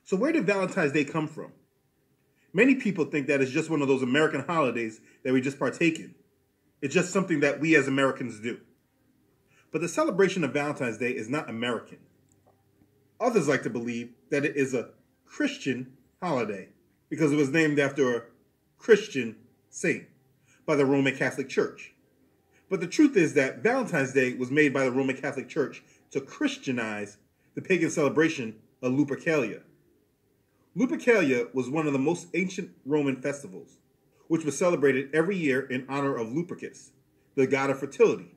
So where did Valentine's Day come from? Many people think that it's just one of those American holidays that we just partake in. It's just something that we as Americans do. But the celebration of Valentine's Day is not American. Others like to believe that it is a Christian holiday because it was named after a Christian saint by the Roman Catholic Church. But the truth is that Valentine's Day was made by the Roman Catholic Church to Christianize the pagan celebration of Lupercalia. Lupercalia was one of the most ancient Roman festivals, which was celebrated every year in honor of Lupercus, the god of fertility,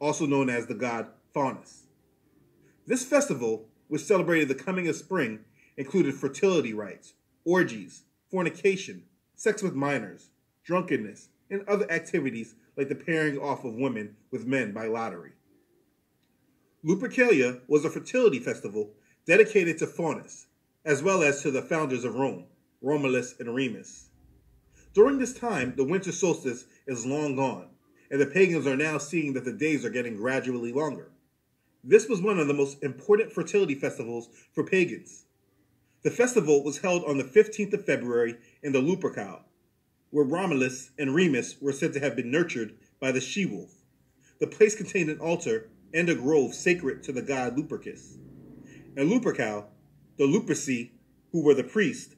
also known as the god Faunus. This festival, which celebrated the coming of spring, included fertility rites, orgies, fornication, sex with minors, drunkenness, and other activities like the pairing off of women with men by lottery. Lupercalia was a fertility festival dedicated to Faunus, as well as to the founders of Rome, Romulus and Remus. During this time, the winter solstice is long gone, and the pagans are now seeing that the days are getting gradually longer. This was one of the most important fertility festivals for pagans. The festival was held on the 15th of February in the Lupercalia, where Romulus and Remus were said to have been nurtured by the she-wolf. The place contained an altar and a grove sacred to the god Lupercus. In Lupercalia, the Luperci, who were the priests,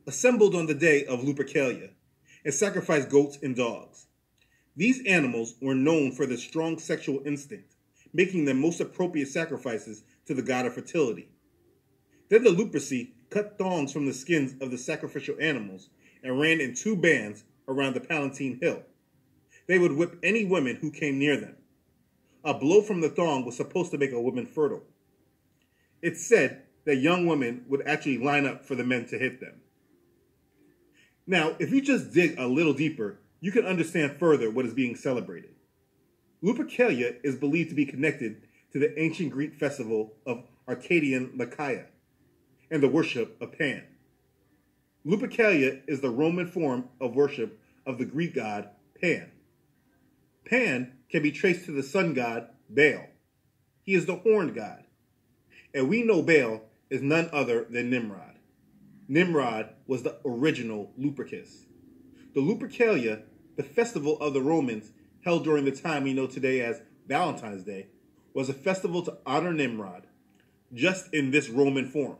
assembled on the day of Lupercalia and sacrificed goats and dogs. These animals were known for their strong sexual instinct, making them most appropriate sacrifices to the god of fertility. Then the Luperci cut thongs from the skins of the sacrificial animals and ran in two bands around the Palatine Hill. They would whip any women who came near them. A blow from the thong was supposed to make a woman fertile. It's said that young women would actually line up for the men to hit them. Now, if you just dig a little deeper, you can understand further what is being celebrated. Lupercalia is believed to be connected to the ancient Greek festival of Arcadian Lycaea and the worship of Pan. Lupercalia is the Roman form of worship of the Greek god Pan. Pan can be traced to the sun god Baal. He is the horned god. And we know Baal is none other than Nimrod. Nimrod was the original Lupercus. The Lupercalia, the festival of the Romans held during the time we know today as Valentine's Day, was a festival to honor Nimrod, just in this Roman form.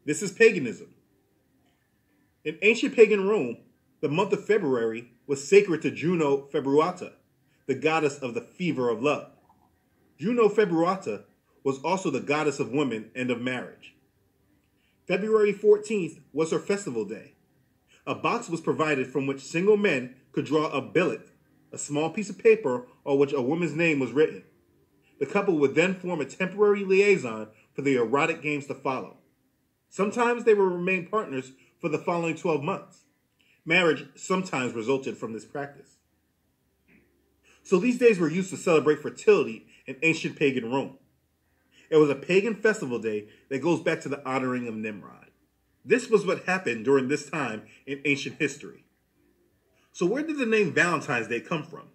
This is paganism. In ancient pagan Rome, the month of February was sacred to Juno Februata, the goddess of the fever of love. Juno Februata was also the goddess of women and of marriage. February 14th was her festival day. A box was provided from which single men could draw a billet, a small piece of paper on which a woman's name was written. The couple would then form a temporary liaison for the erotic games to follow. Sometimes they would remain partners for the following 12 months. Marriage sometimes resulted from this practice. So these days were used to celebrate fertility in ancient pagan Rome. It was a pagan festival day that goes back to the honoring of Nimrod. This was what happened during this time in ancient history. So where did the name Valentine's Day come from?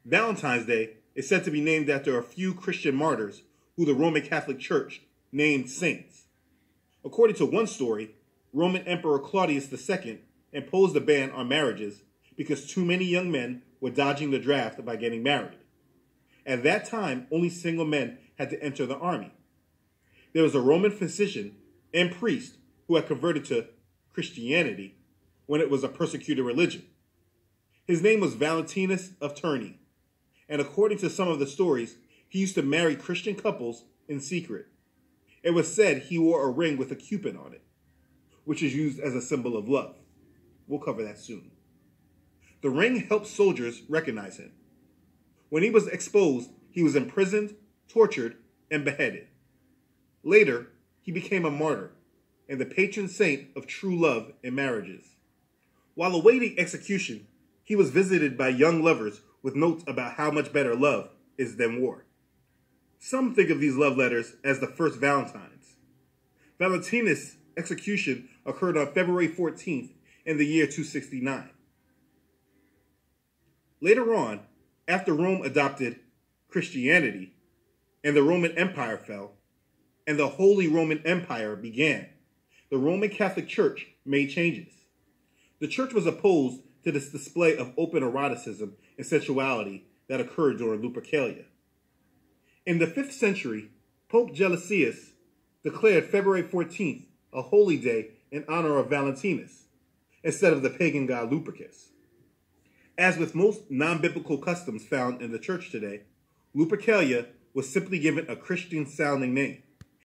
Valentine's Day is said to be named after a few Christian martyrs who the Roman Catholic Church named saints. According to one story, Roman Emperor Claudius II imposed a ban on marriages because too many young men were dodging the draft by getting married. At that time, only single men had to enter the army. There was a Roman physician and priest who had converted to Christianity when it was a persecuted religion. His name was Valentinus of Terni, and according to some of the stories, he used to marry Christian couples in secret. It was said he wore a ring with a cupid on it, which is used as a symbol of love. We'll cover that soon. The ring helped soldiers recognize him. When he was exposed, he was imprisoned, tortured, and beheaded. Later, he became a martyr and the patron saint of true love in marriages. While awaiting execution, he was visited by young lovers with notes about how much better love is than war. Some think of these love letters as the first Valentines. Valentinus' execution occurred on February 14th in the year 269. Later on, after Rome adopted Christianity and the Roman Empire fell, and the Holy Roman Empire began, the Roman Catholic Church made changes. The church was opposed to this display of open eroticism and sensuality that occurred during Lupercalia. In the 5th century, Pope Gelasius declared February 14th a holy day in honor of Valentinus, instead of the pagan god Lupercus. As with most non-biblical customs found in the church today, Lupercalia was simply given a Christian-sounding name.